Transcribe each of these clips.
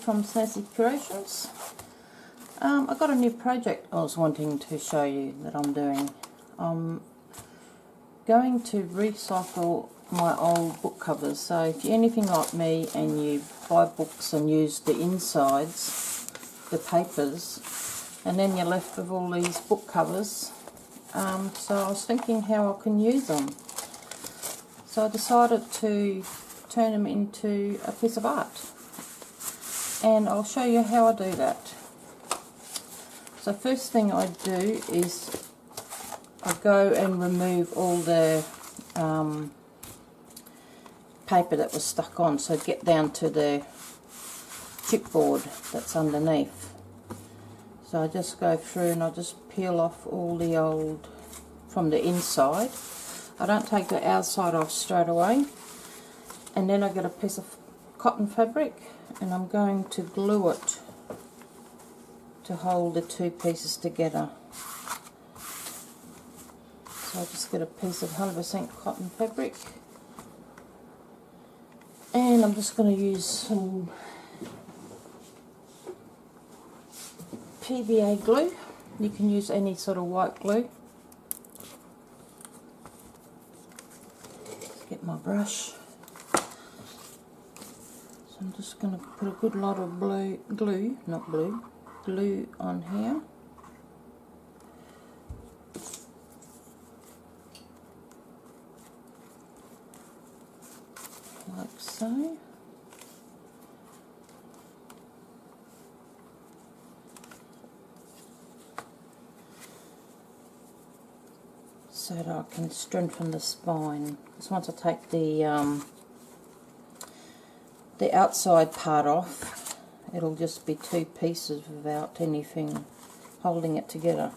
from Sassy Creations. I got a new project I was wanting to show you that I'm doing. I'm going to recycle my old book covers. So if you're anything like me and you buy books and use the insides, the papers, and then you're left with all these book covers, so I was thinking how I can use them. So I decided to turn them into a piece of art, and I'll show you how I do that. So first thing I do is I go and remove all the paper that was stuck on, so get down to the chipboard that's underneath. So I just go through and I just peel off all the old from the inside. I don't take the outside off straight away, and then I get a piece of cotton fabric and I'm going to glue it to hold the two pieces together. So I just get a piece of 100% cotton fabric, and I'm just going to use some PVA glue. You can use any sort of white glue. Let's get my brush. So I'm just going to put a good lot of glue on here. Like so. So that I can strengthen the spine. Because once I take the outside part off, it'll just be two pieces without anything holding it together.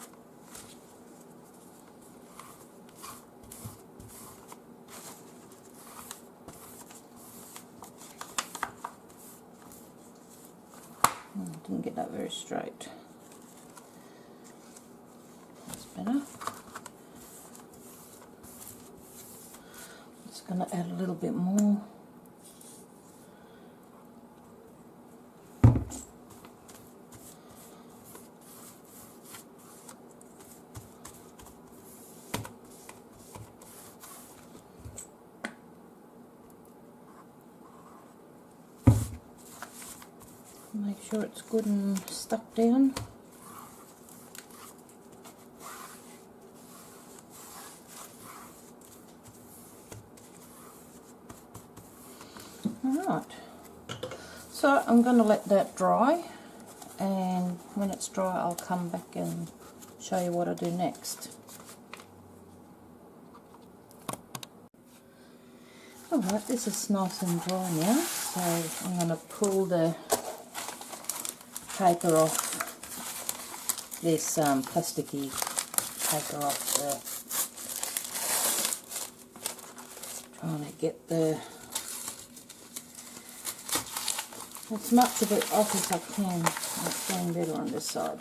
Didn't get that very straight. That's better. Just going to add a little bit more. Make sure it's good and stuck down. Alright, so I'm going to let that dry, and when it's dry I'll come back and show you what I do next. Alright, this is nice and dry now, so I'm going to pull the paper off, this plasticky paper off there. Trying to get as much of it off as I can. It's going better on this side.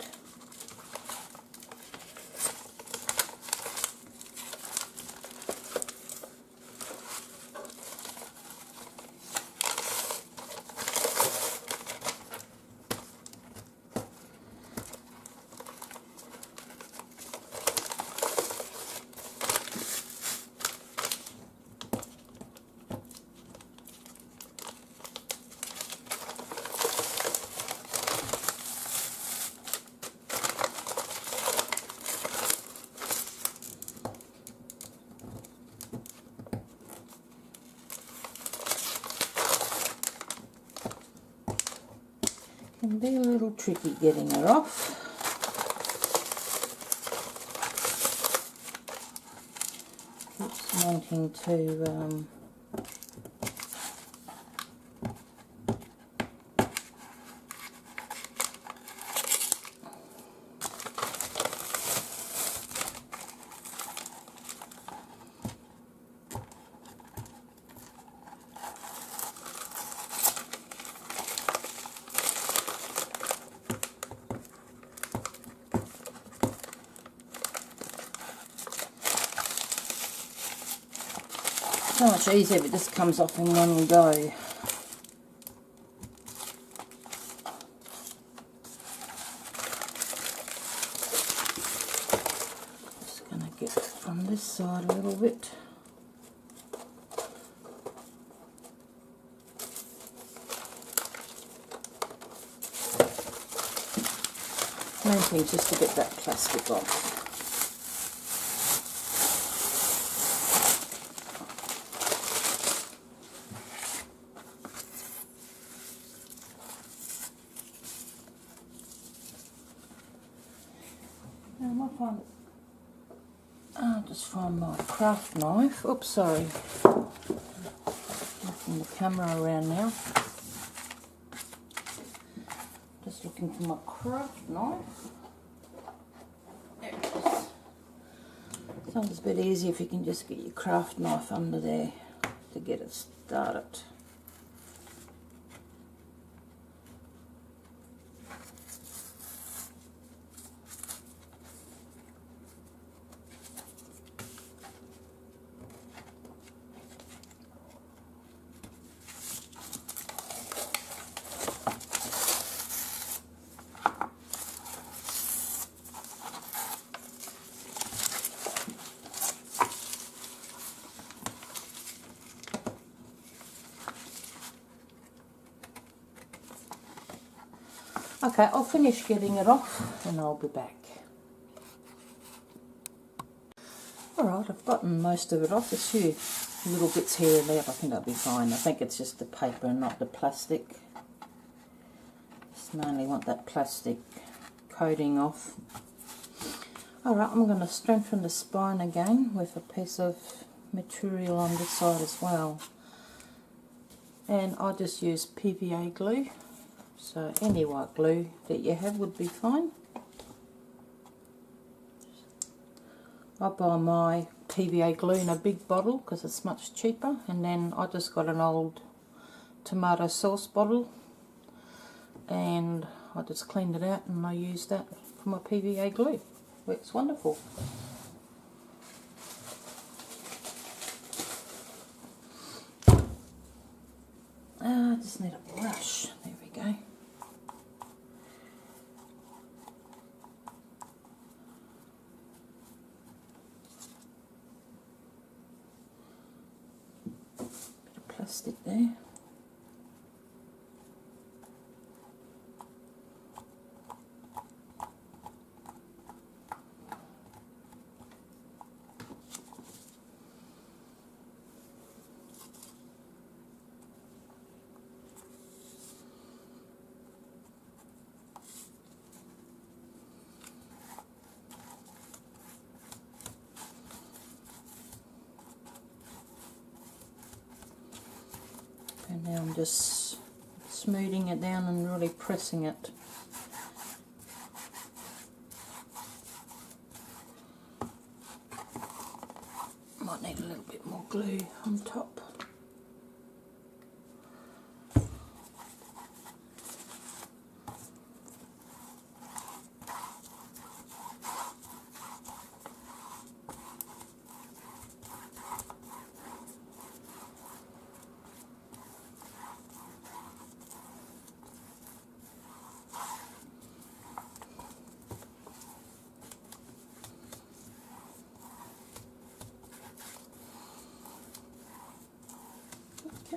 Can be a little tricky getting it off. Keeps wanting to so much easier if it just comes off in one go. this side a little bit. Main thing is just to get that plastic off. I'll just find my craft knife. Oops, sorry. Moving the camera around now. Just looking for my craft knife. There it is. Sounds a bit easier if you can just get your craft knife under there to get it started. Okay, I'll finish getting it off and I'll be back. Alright, I've gotten most of it off. There's a few little bits here and there, but I think that'll be fine. I think it's just the paper and not the plastic. Just mainly want that plastic coating off. Alright, I'm going to strengthen the spine again with a piece of material on this side as well. And I just use PVA glue. So any white glue that you have would be fine. I buy my PVA glue in a big bottle because it's much cheaper, and then I just got an old tomato sauce bottle and I just cleaned it out and I used that for my PVA glue. Works wonderful. I just need a brush. There we go. Plastic there. And now I'm just smoothing it down and really pressing it. Might need a little bit more glue on top.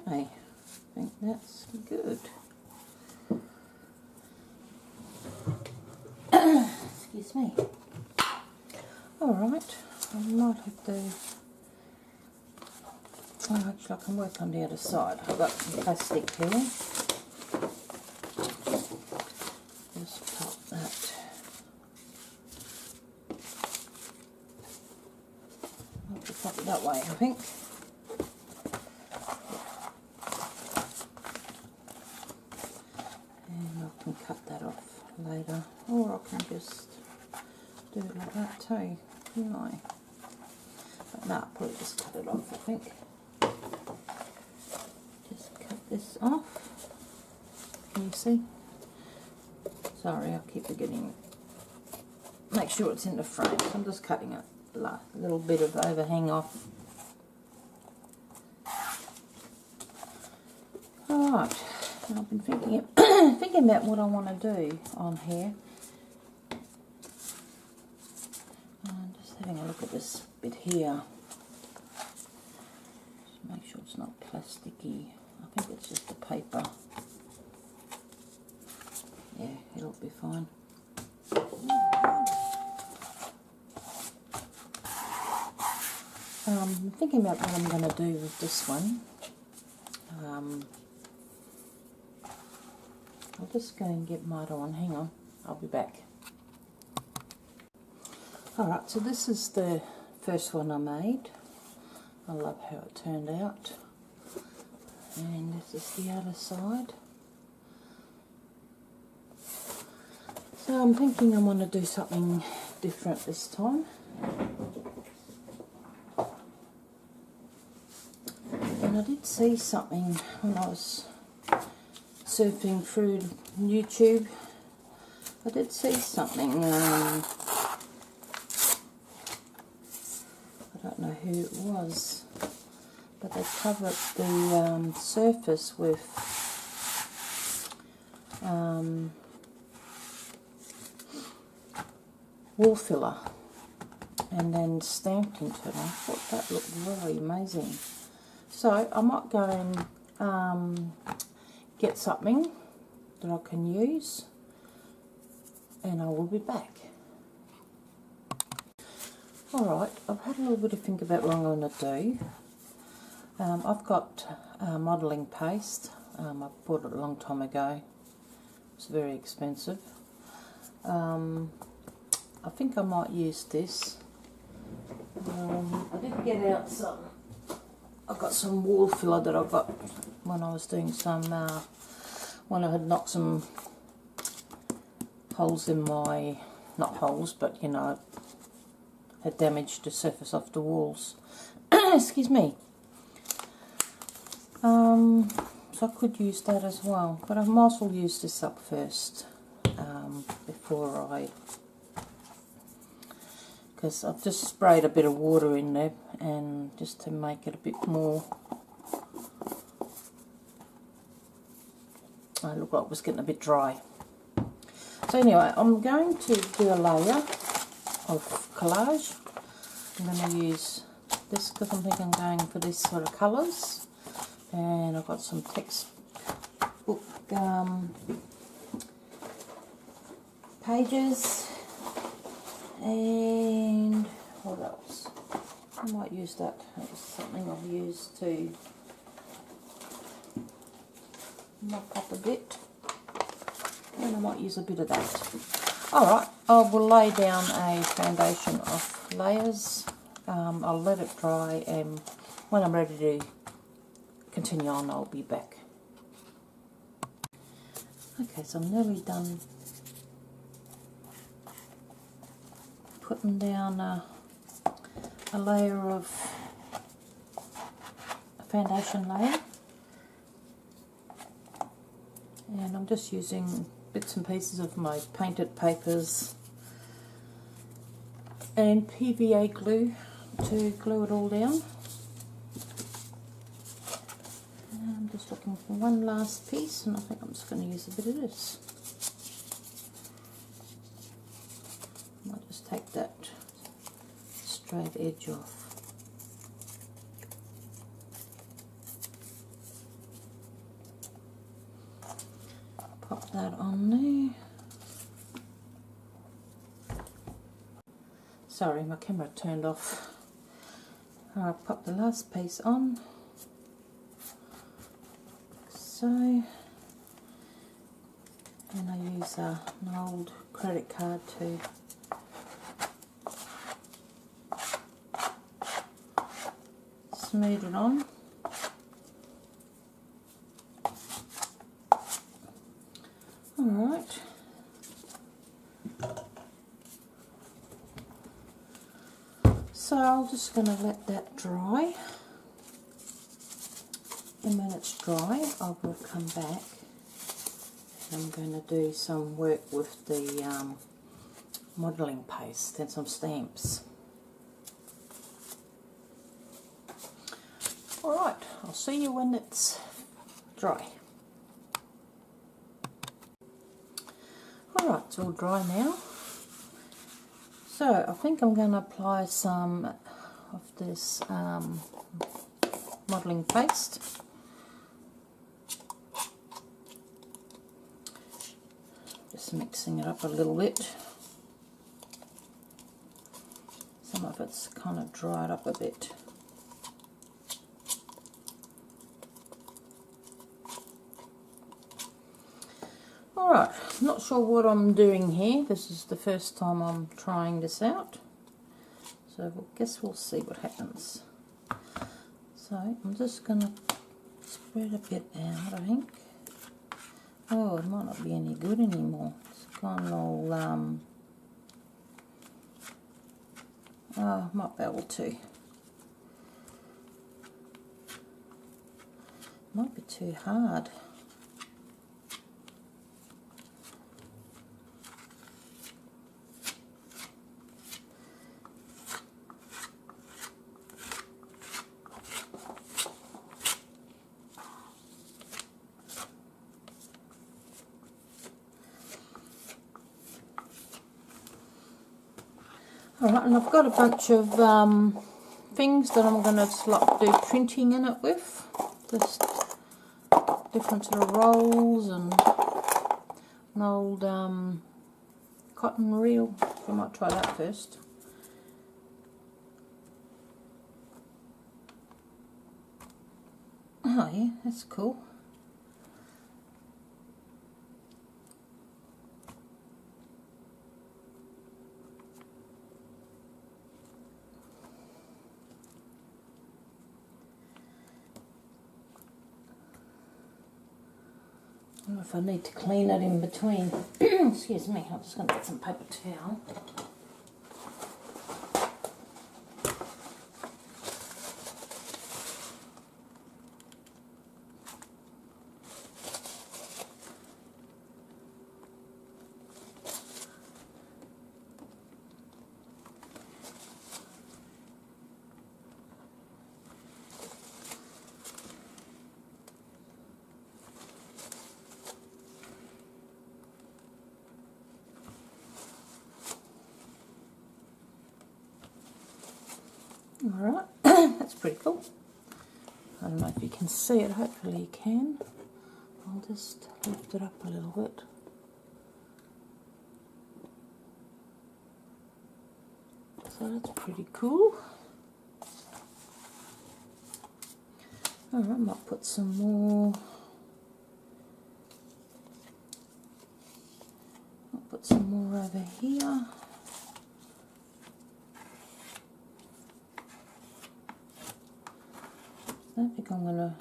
Okay, I think that's good. Excuse me. Alright, I might have to... Oh, actually I can work on the other side. I've got some plastic here. Just pop that. I'll have to pop it that way, I think. Cut that off later, or I can just do it like that too, couldn't I? But no, I'll probably just cut it off, I think. Just cut this off. Can you see? Sorry, I keep forgetting. Make sure it's in the frame. So I'm just cutting a little bit of overhang off. Alright. I've been thinking about what I want to do on here. And just having a look at this bit here. Just make sure it's not plasticky. I think it's just the paper. Yeah, it'll be fine. I'm thinking about what I'm going to do with this one. I'll just go and get mud on. Hang on, I'll be back. Alright, so this is the first one I made. I love how it turned out. And this is the other side. So I'm thinking I want to do something different this time. And I did see something when I was surfing through YouTube. I did see something, I don't know who it was, but they covered the surface with wool filler and then stamped into it. I thought that looked really amazing. So I might go and get something that I can use, and I will be back. Alright, I've had a little bit of think about what I'm going to do. I've got modelling paste. I bought it a long time ago. It's very expensive. I think I might use this. I did get out some. I've got some wool filler that I got when I was doing some, when I had knocked some holes in my, not holes, but you know, had damaged the surface of the walls. Excuse me. So I could use that as well, but I might as well use this up first before I, because I've just sprayed a bit of water in there and just to make it a bit more, I looked like it was getting a bit dry. So anyway, I'm going to do a layer of collage. I'm going to use this because I think I'm going for this sort of colours, and I've got some textbook pages, and what else? I might use that. That's something I've used to knock up a bit, and I might use a bit of that. Alright, I will lay down a foundation of layers. I'll let it dry, and when I'm ready to continue on, I'll be back. Okay, so I'm nearly done putting down a layer of a foundation layer, and I'm just using bits and pieces of my painted papers and PVA glue to glue it all down. And I'm just looking for one last piece, and I think I'm just going to use a bit of this. I might just take that straight edge off. Pop that on there. Sorry, my camera turned off. I'll pop the last piece on. So, and I use an old credit card to smooth it on. Alright. So I'm just going to let that dry, and when it's dry I will come back and I'm going to do some work with the modelling paste and some stamps. Alright, I'll see you when it's dry. Alright, it's all dry now. So I think I'm going to apply some of this modelling paste. Just mixing it up a little bit. Some of it's kind of dried up a bit. Alright, not sure what I'm doing here. This is the first time I'm trying this out. So I guess we'll see what happens. So I'm just going to spread a bit out, I think. Oh, it might not be any good anymore. It's gone all, might be able to. Might be too hard. Alright, and I've got a bunch of things that I'm going to do printing in it with. Just different sort of rolls and an old cotton reel. I might try that first. Oh yeah, that's cool. I don't know if I need to clean it in between. Excuse me, I'm just going to get some paper towel. Alright, that's pretty cool. I don't know if you can see it, hopefully you can. I'll just lift it up a little bit. So that's pretty cool. Alright, I might put some more. I'll put some more over here. I don't think I'm going to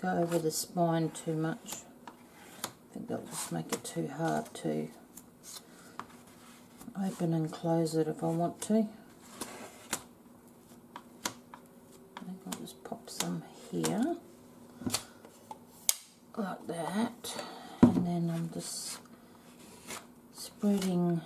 go over the spine too much. I think that'll just make it too hard to open and close it if I want to. I think I'll just pop some here, like that, and then I'm just spreading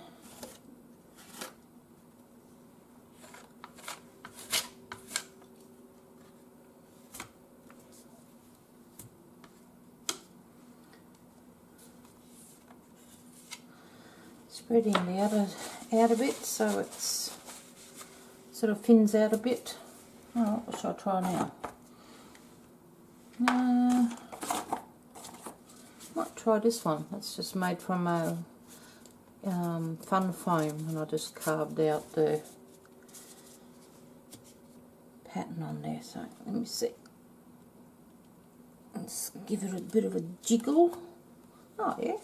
the out a bit so it's sort of thins out a bit. Oh, what shall I try now? Might try this one. It's just made from a fun foam, and I just carved out the pattern on there. So let me see. Let's give it a bit of a jiggle. Oh yeah.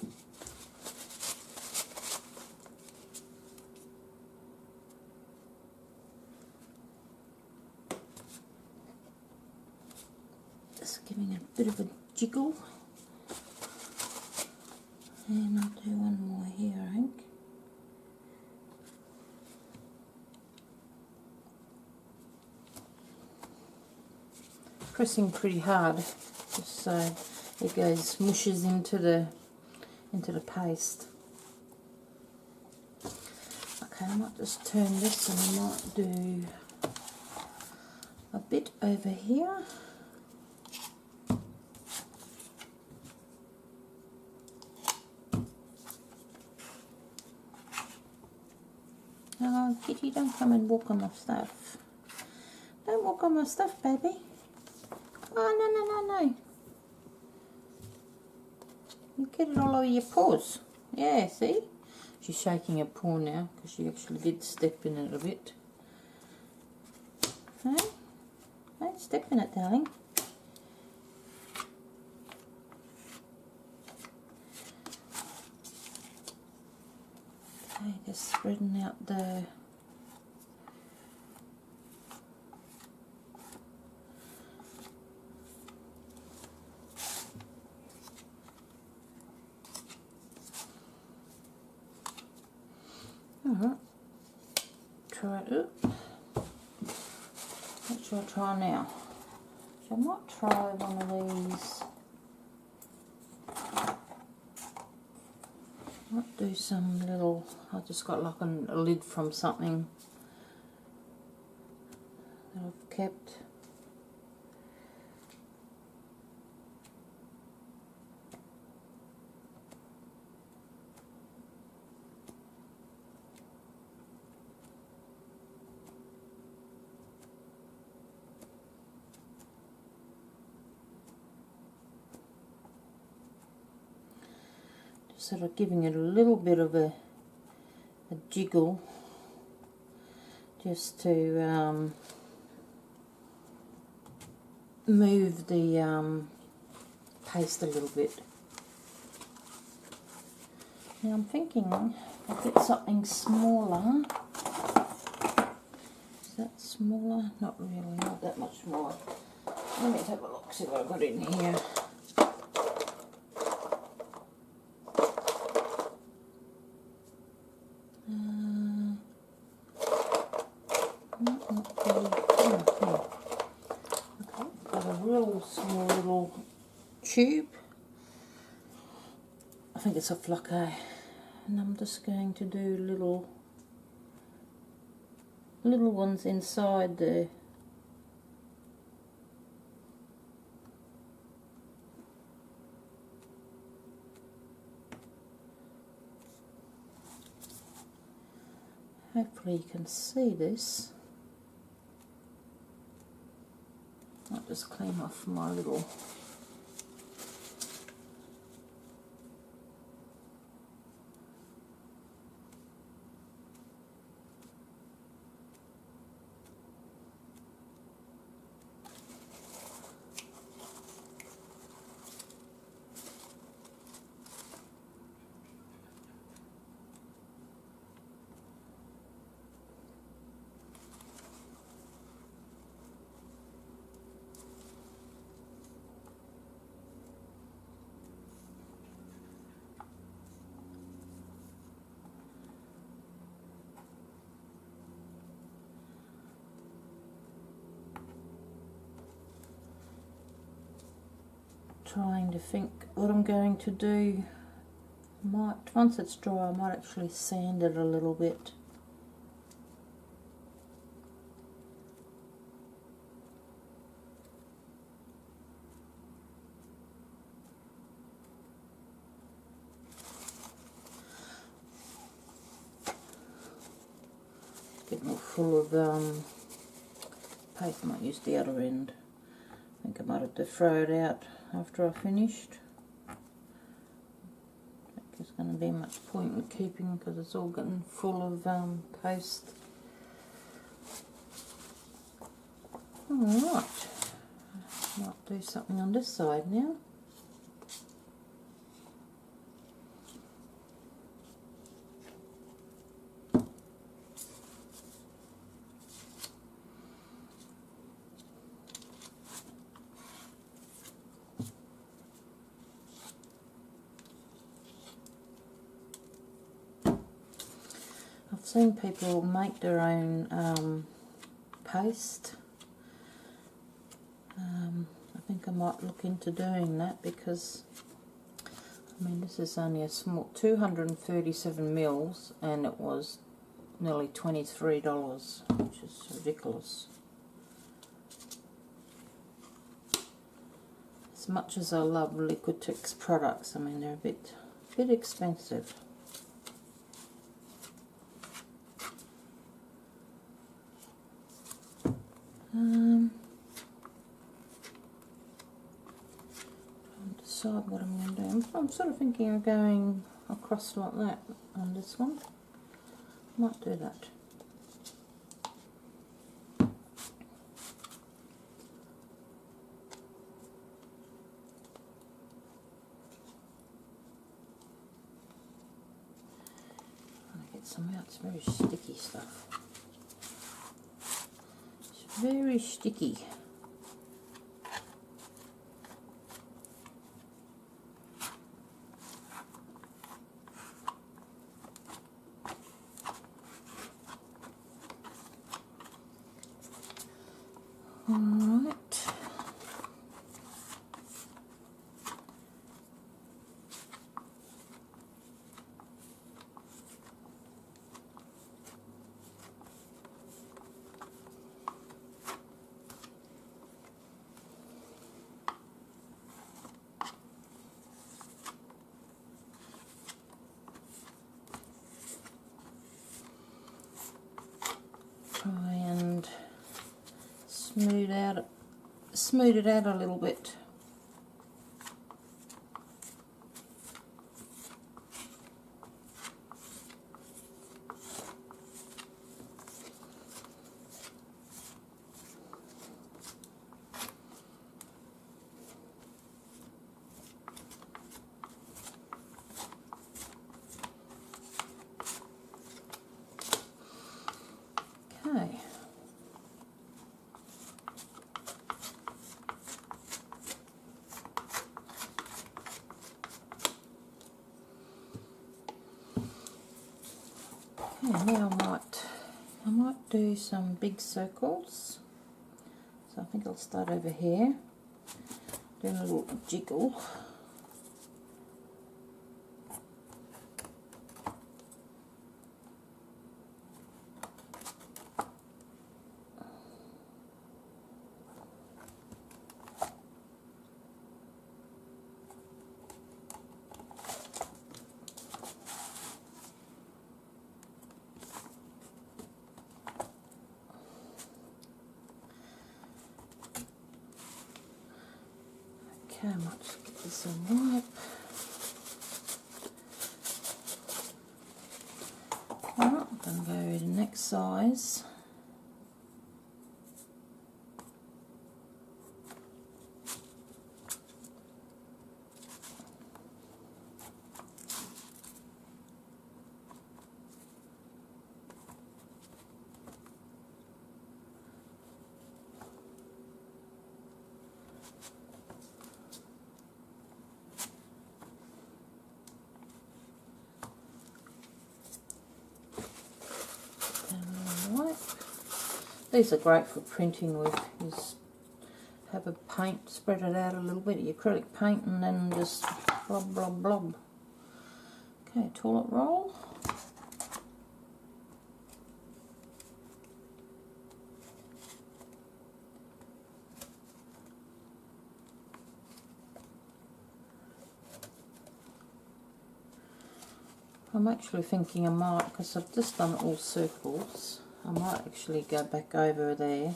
Giving it a bit of a jiggle, and I'll do one more here, I think. Pressing pretty hard, just so it goes mushes into the paste. Okay, I might just turn this, and I might do a bit over here. Oh, Kitty, don't come and walk on my stuff. Don't walk on my stuff, baby. Oh, no. You get it all over your paws. Yeah, see? She's shaking her paw now because she actually did step in it a bit. No? Don't step in it, darling. Okay, just spreading out the try it. What should I try now? So I might try one of these. Might do some little, I just got like a lid from something that I've kept. Sort of giving it a little bit of a jiggle just to move the paste a little bit. Now I'm thinking I'll get something smaller. Is that smaller? Not really, not that much smaller. Let me have a look, see what I've got in here. Small little tube. I think it's a flucke, and I'm just going to do little ones inside there. Hopefully you can see this. I'll just clean off my little trying to think what I'm going to do. Once it's dry, I might actually sand it a little bit. Get more full of paste. I might use the other end. I think I might have to throw it out after I finished. I think there's going to be much point in keeping because it's all getting full of paste. Alright, might do something on this side now. I've seen people make their own paste. I think I might look into doing that because, I mean, this is only a small 237 mils and it was nearly $23, which is ridiculous. As much as I love Liquitex products, I mean, they're a bit expensive. Decide what I'm going to do. I'm sort of thinking of going across like that on this one. Might do that. Some out, it's very sticky stuff. It's very sticky. Alright. Try and smooth it out a little bit. Okay. Okay, now I might do some big circles. So I think I'll start over here, do a little jiggle. Okay, I might just get this in wipe. Alright, I'm going to go to the next size. These are great for printing with. You just have a paint, spread it out a little bit, your acrylic paint, and then just blob, blob, blob. Okay, toilet roll. I'm actually thinking I might, because I've just done all circles, I might actually go back over there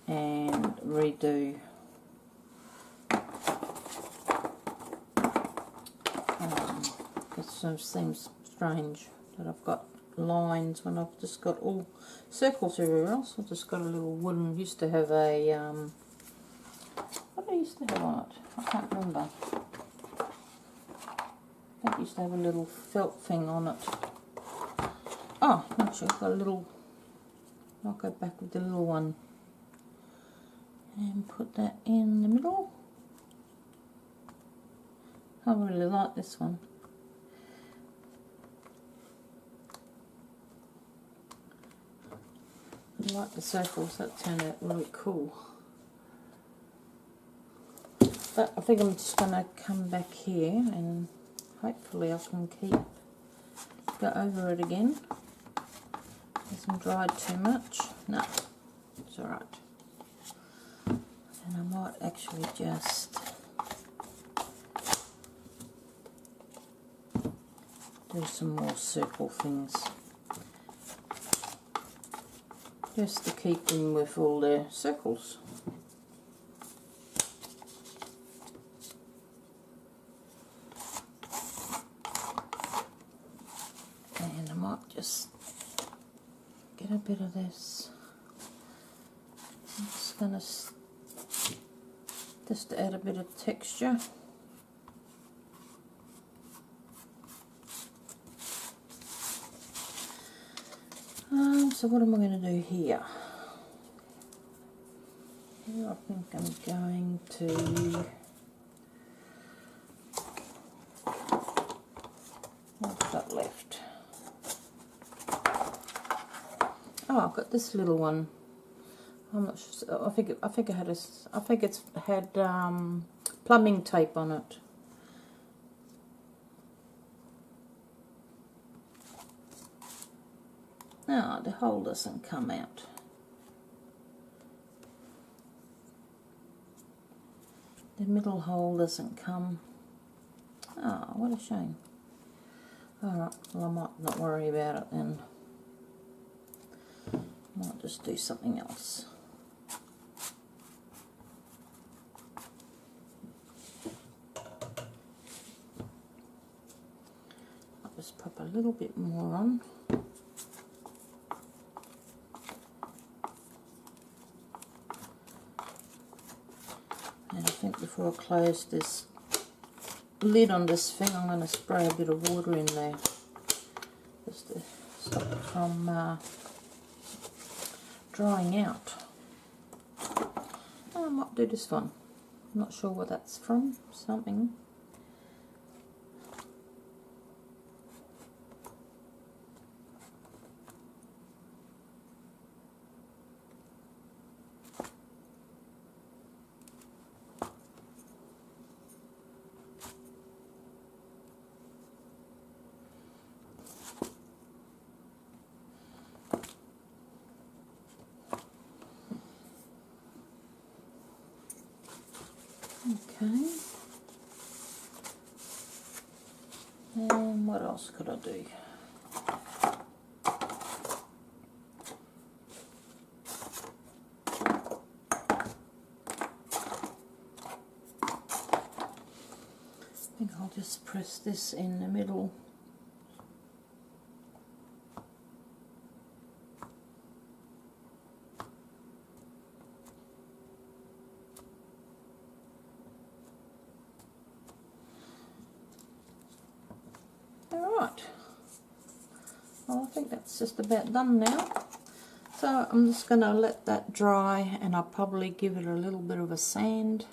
and redo because it seems strange that I've got lines when I've just got all circles everywhere else. I've just got a little wooden, used to have a, what did I used to have on it? I can't remember. I think I used to have a little felt thing on it. Oh, actually I've got a little, I'll go back with the little one and put that in the middle. I really like this one. I like the circles, that turned out really cool. But I think I'm just going to come back here and hopefully I can go over it again. Hasn't dried too much. No, it's alright. And I might actually just do some more circle things. just to keep them with all their circles. And I might just get a bit of this. I'm just going to just add a bit of texture. So what am I going to do here? Here I think I'm going to, what's got left? Oh, I've got this little one. I'm not sure. I think it had I think it's had plumbing tape on it. No, the hole doesn't come out. The middle hole doesn't come. Oh, what a shame. Alright, well I might not worry about it then. Might just do something else. I'll just pop a little bit more on. And I think before I close this lid on this thing, I'm going to spray a bit of water in there just to stop it from drying out. I might do this one. I'm not sure what that's from. Something. Okay, and what else could I do? I think I'll just press this in the middle. Well, I think that's just about done now. So I'm just going to let that dry, and I'll probably give it a little bit of a sand.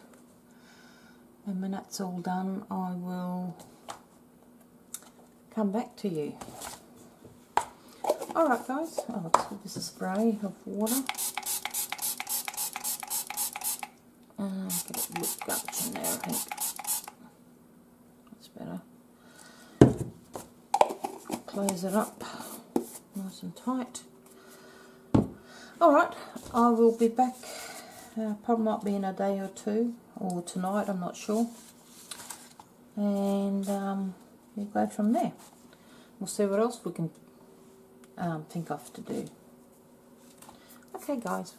And when that's all done, I will come back to you. Alright guys, I'll just give this a spray of water. Get a bit gulch in there, I think. That's better. Close it up nice and tight. Alright, I will be back, probably might be in a day or two, or tonight, I'm not sure. And we'll go from there. We'll see what else we can think of to do. Okay guys.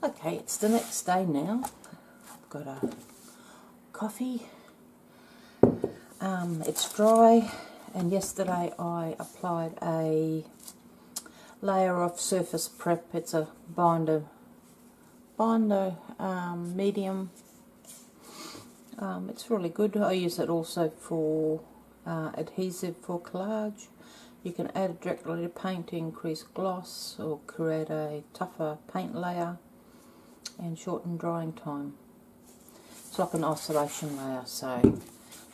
Okay, it's the next day now. I've got a coffee. It's dry, and yesterday I applied a layer of surface prep. It's a binder medium. It's really good. I use it also for adhesive for collage. You can add it directly to paint to increase gloss or create a tougher paint layer and shorten drying time. It's like an isolation layer, so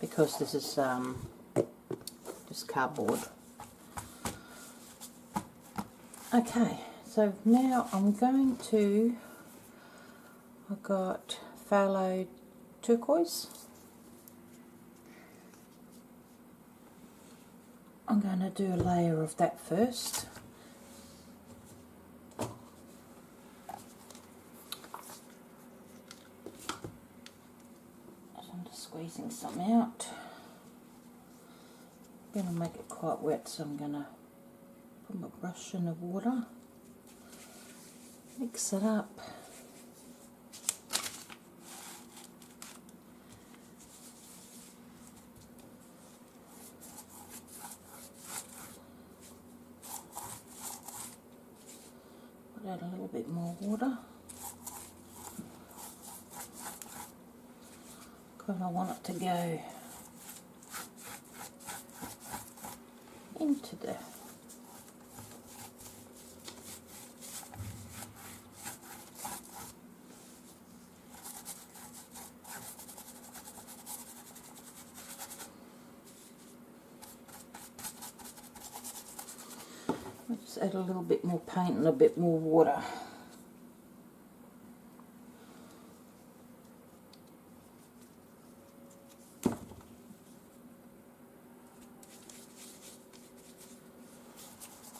because this is just cardboard. Okay, so now I'm going to, I've got phthalo turquoise. I'm going to do a layer of that first. I'm just squeezing some out. I'm going to make it quite wet, so I'm going to Put my brush in the water, mix it up. Put out a little bit more water. Because I want it to go into the just add a little bit more paint and a bit more water.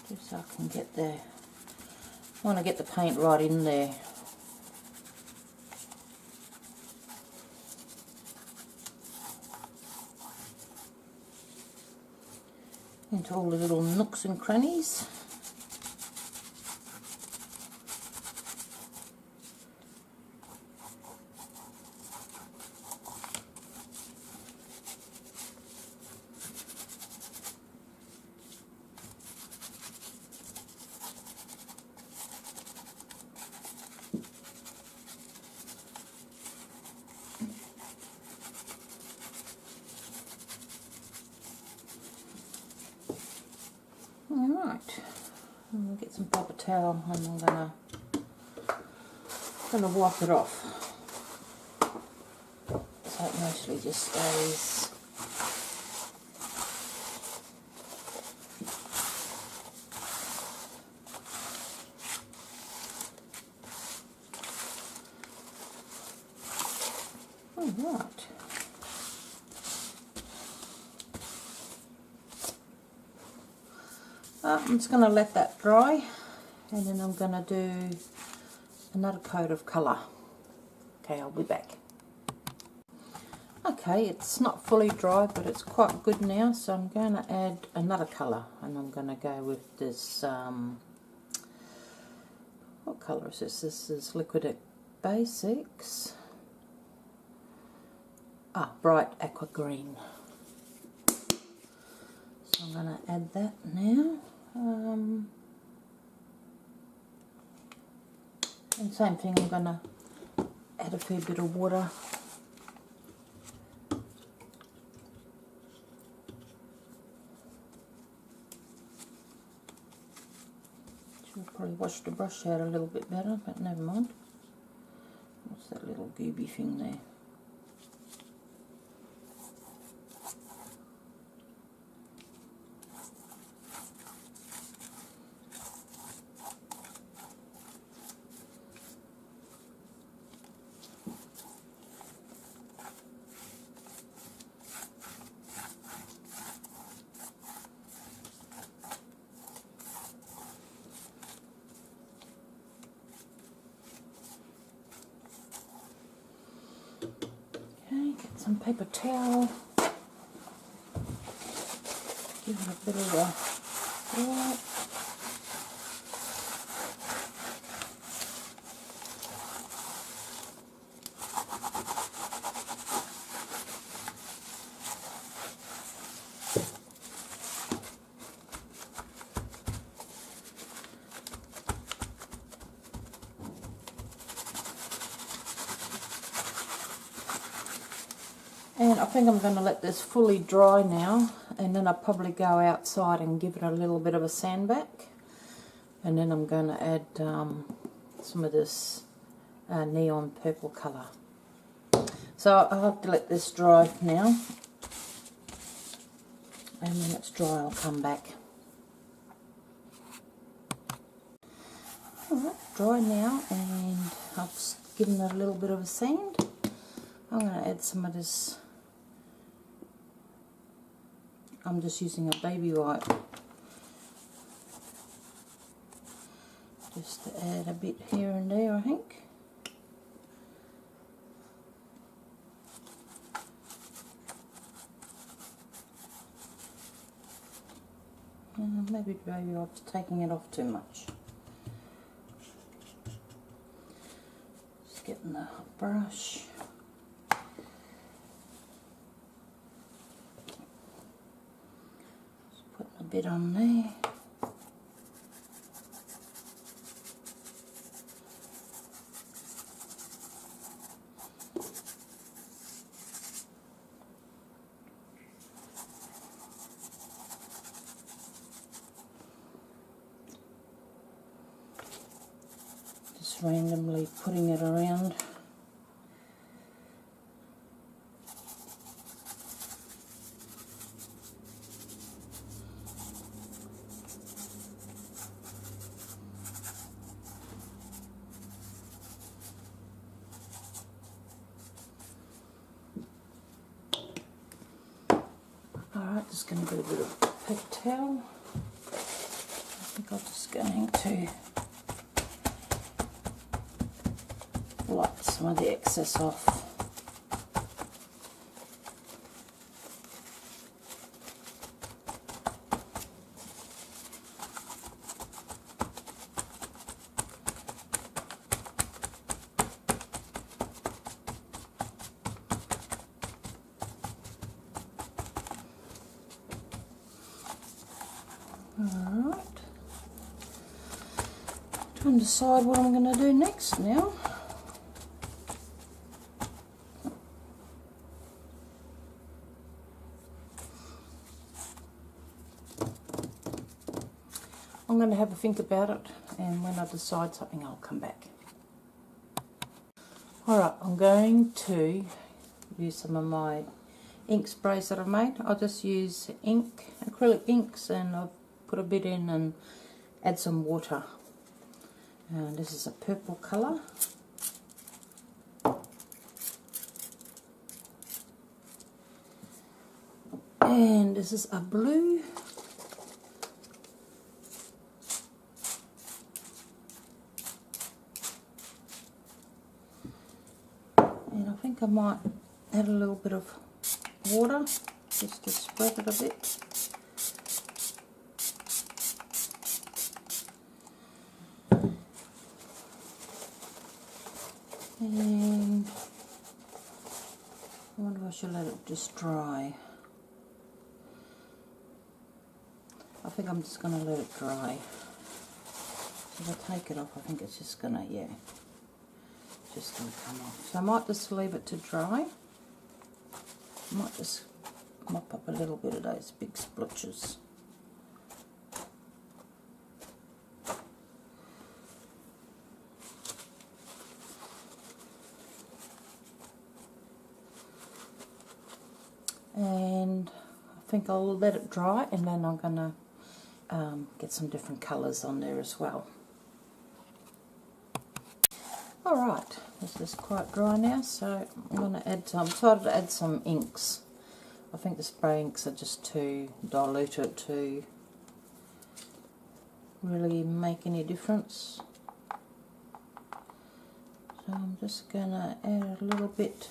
Just so I can get the, I want to get the paint right in there. Into all the little nooks and crannies. Alright, I'm going to get some paper towel and I'm gonna wipe it off so it mostly just stays. Alright. I'm just going to let that dry and then I'm going to do another coat of colour. Okay, I'll be back. Okay, it's not fully dry but it's quite good now, so I'm going to add another colour and I'm going to go with this, what colour is this? This is Liquitex Basics. Bright aqua green. So I'm going to add that now. And same thing, I'm going to add a fair bit of water. Should probably wash the brush out a little bit better, but never mind. What's that little gooby thing there? Get some paper towel, give it a bit of a wipe. And I think I'm going to let this fully dry now, and then I'll probably go outside and give it a little bit of a sand back, and then I'm going to add some of this neon purple colour. So I'll have to let this dry now, and when it's dry I'll come back. Alright, dry now, and I've just given it a little bit of a sand. I'm going to add some of this. I'm just using a baby wipe just to add a bit here and there, I think. Maybe I was taking it off too much. Just getting the brush. Just putting a bit on there. Randomly putting it around. Alright, just going to get a bit of paper towel. I think I'm just going to wipe some of the excess off. Alright. Trying to decide what I'm going to do next now. I'm going to have a think about it, and when I decide something I'll come back. Alright, I'm going to use some of my ink sprays that I've made. I'll just use ink, acrylic inks, and I've put a bit in and add some water. And this is a purple colour. And this is a blue. And I think I might add a little bit of water just to spread it a bit. And I wonder if I should let it just dry. I think I'm just going to let it dry. If I take it off, I think it's just going to, yeah, just going to come off. So I might just leave it to dry. I might just mop up a little bit of those big splotches. And I think I'll let it dry, and then I'm going to get some different colours on there as well. Alright, this is quite dry now, so I'm going to add some, decided to add some inks. I think the spray inks are just too diluted to really make any difference. So I'm just going to add a little bit,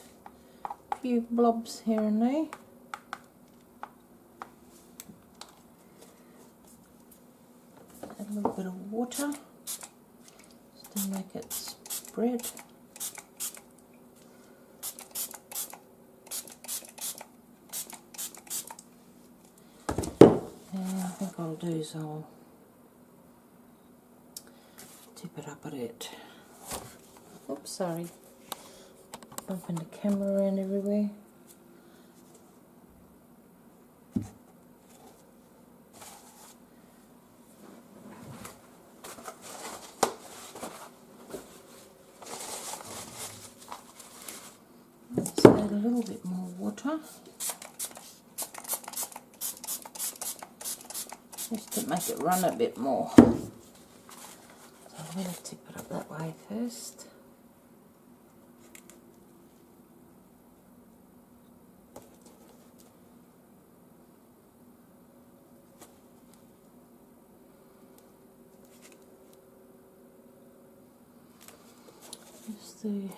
a few blobs here and there. Add a little bit of water just to make it spread. And I think what I'll do is I'll tip it up a bit. Oops, sorry. Bumping the camera around everywhere. Let's add a little bit more water. Just to make it run a bit more. So I'm going to tip it up that way first. Just the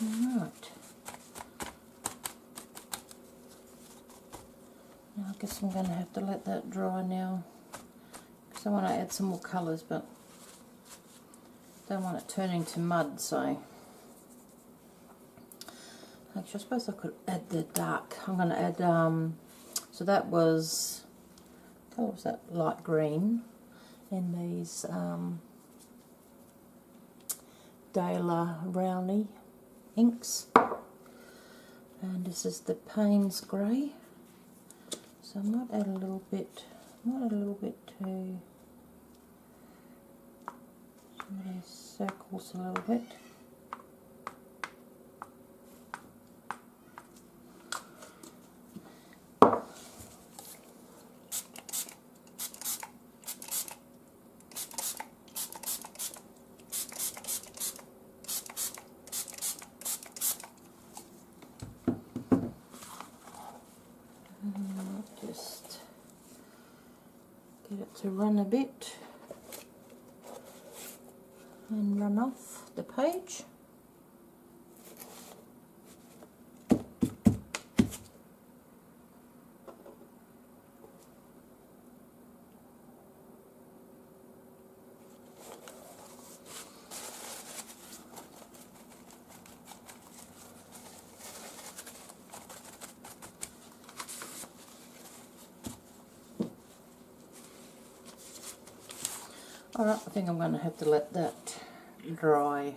right. I guess I'm going to have to let that dry now, because I want to add some more colours, but don't want it turning to mud. So actually I suppose I could add the dark. I'm going to add, so that was, what colour was that? Light green. And these Dala Brownie inks. And this is the Payne's Grey. So I might add a little bit, to some of these circles a little bit. Just get it to run a bit and run off the page. Alright, I think I'm going to have to let that dry.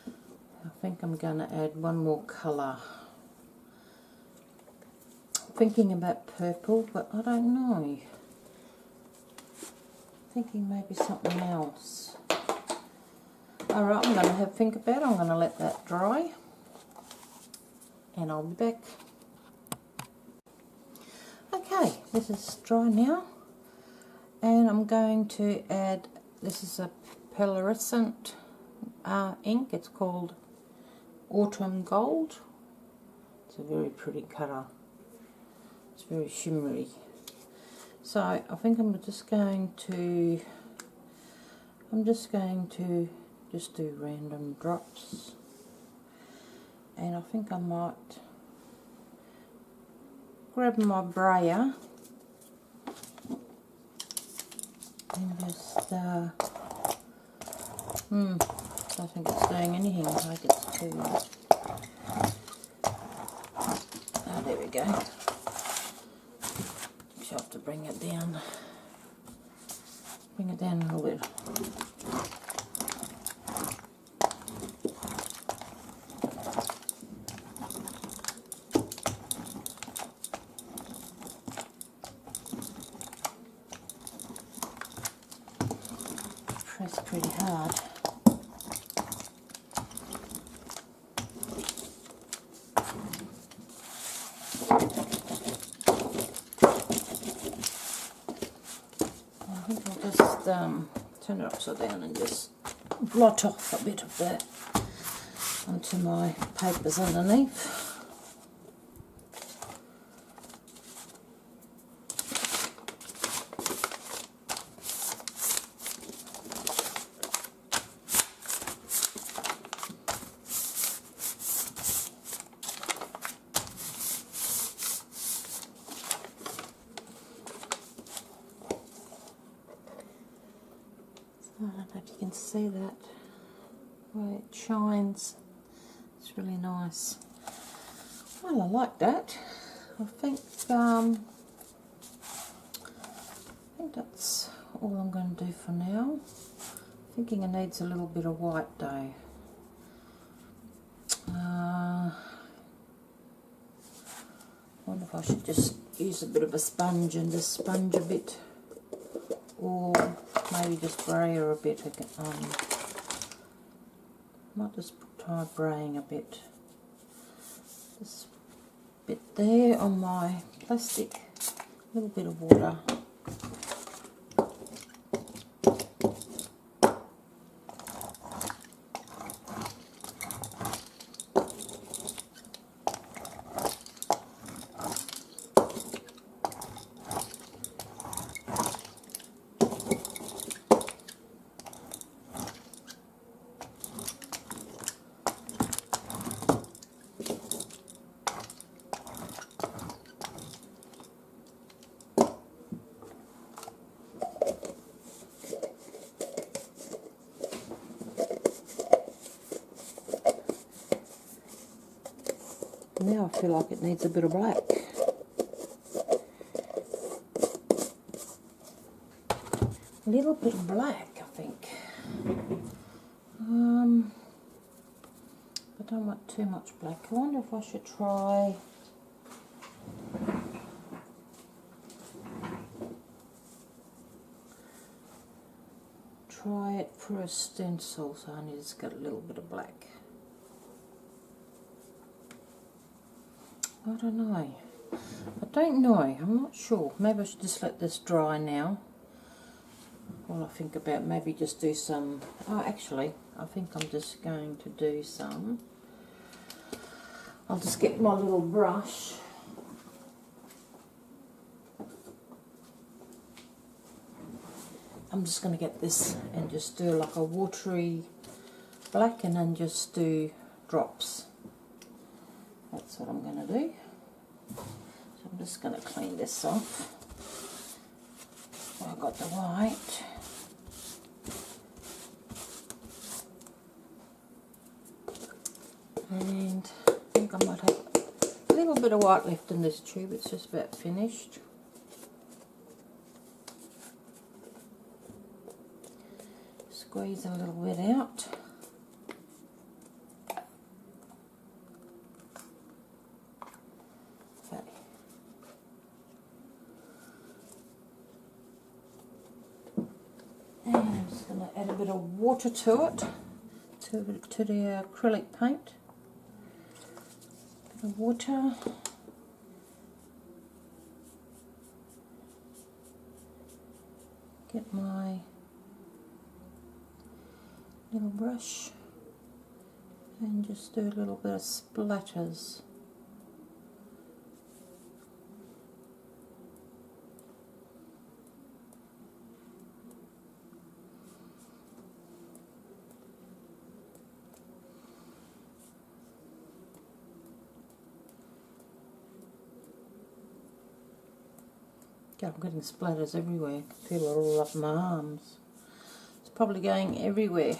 I think I'm going to add one more colour. I'm thinking about purple, but I don't know. Thinking maybe something else. Alright, I'm going to have a think about it. I'm going to let that dry. And I'll be back. Okay, this is dry now. And I'm going to add, this is a pearlescent ink. It's called Autumn Gold. It's a very pretty colour. It's very shimmery. So I think I'm just going to just do random drops. And I think I might grab my brayer and just, I don't think it's doing anything. I think it's too, oh, there we go. Just have to bring it down a little bit. Press pretty hard. I think I'll just turn it upside down and just blot off a bit of that onto my papers underneath. I don't know if you can see that, where it shines. It's really nice. Well, I like that. I think that's all I'm going to do for now. Thinking it needs a little bit of white though. I wonder if I should just use a bit of a sponge and just sponge a bit, or maybe just brayer a bit. Might just try braying a bit. Just a bit there on my plastic. A little bit of water. Now I feel like it needs a bit of black. A little bit of black, I think. I don't want too much black. I wonder if I should try it for a stencil, so I need to get a little bit of black. I don't know. I'm not sure. Maybe I should just let this dry now. While I think about maybe just do some, actually, I think I'm just going to do some. I'll just get my little brush. I'm just going to get this and just do like a watery black and then just do drops. That's what I'm going to do. So I'm just going to clean this off. I've got the white. And I think I might have a little bit of white left in this tube. It's just about finished. Squeeze a little bit out. Okay. And I'm just going to add a bit of water to it, to the acrylic paint. A bit of water. Get my little brush and just do a little bit of splatters. God, I'm getting splatters everywhere. I can feel it all up my arms. It's probably going everywhere.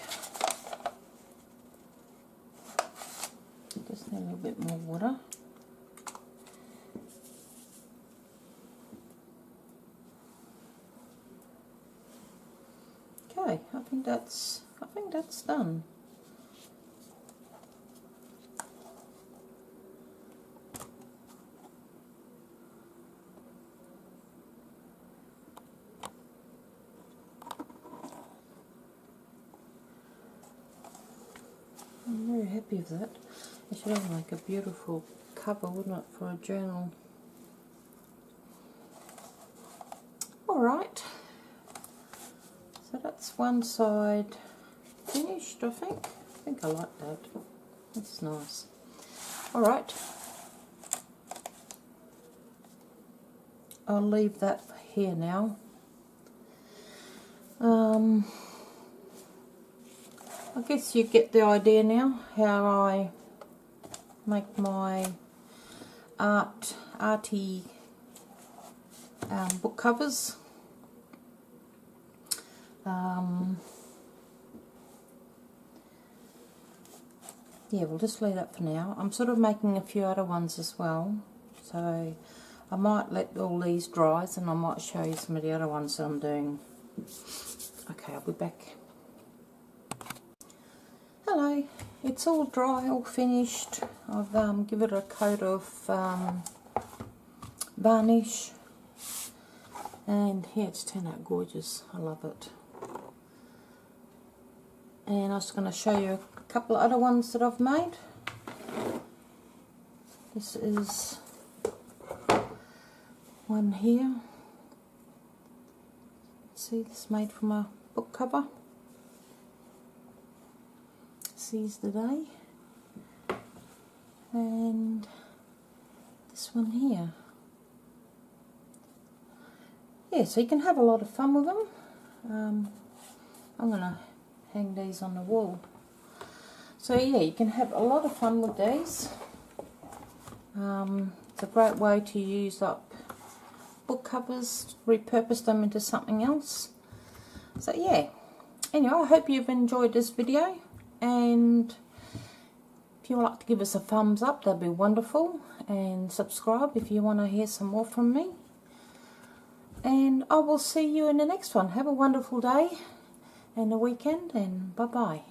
Just need a little bit more water. Okay, I think that's done. I'm very happy with that. It should have like a beautiful cover, wouldn't it, for a journal? Alright, so that's one side finished, I think. I think I like that. That's nice. Alright, I'll leave that here now. I guess you get the idea now how I make my arty book covers. Yeah, we'll just leave that for now. I'm sort of making a few other ones as well, so I might let all these dry and I might show you some of the other ones that I'm doing. Okay, I'll be back. Hello, it's all dry, all finished. I've given it a coat of varnish, and yeah, it's turned out gorgeous. I love it. And I was going to show you a couple of other ones that I've made. This is one here. See, this is made from a book cover. Seize the Day. And this one here. Yeah, so you can have a lot of fun with them. I'm going to hang these on the wall. So yeah, you can have a lot of fun with these. It's a great way to use up book covers, repurpose them into something else. So yeah, anyway, I hope you've enjoyed this video, and If you would like to give us a thumbs up, that'd be wonderful, and subscribe if you want to hear some more from me. And I will see you in the next one. Have a wonderful day and a weekend, and bye bye.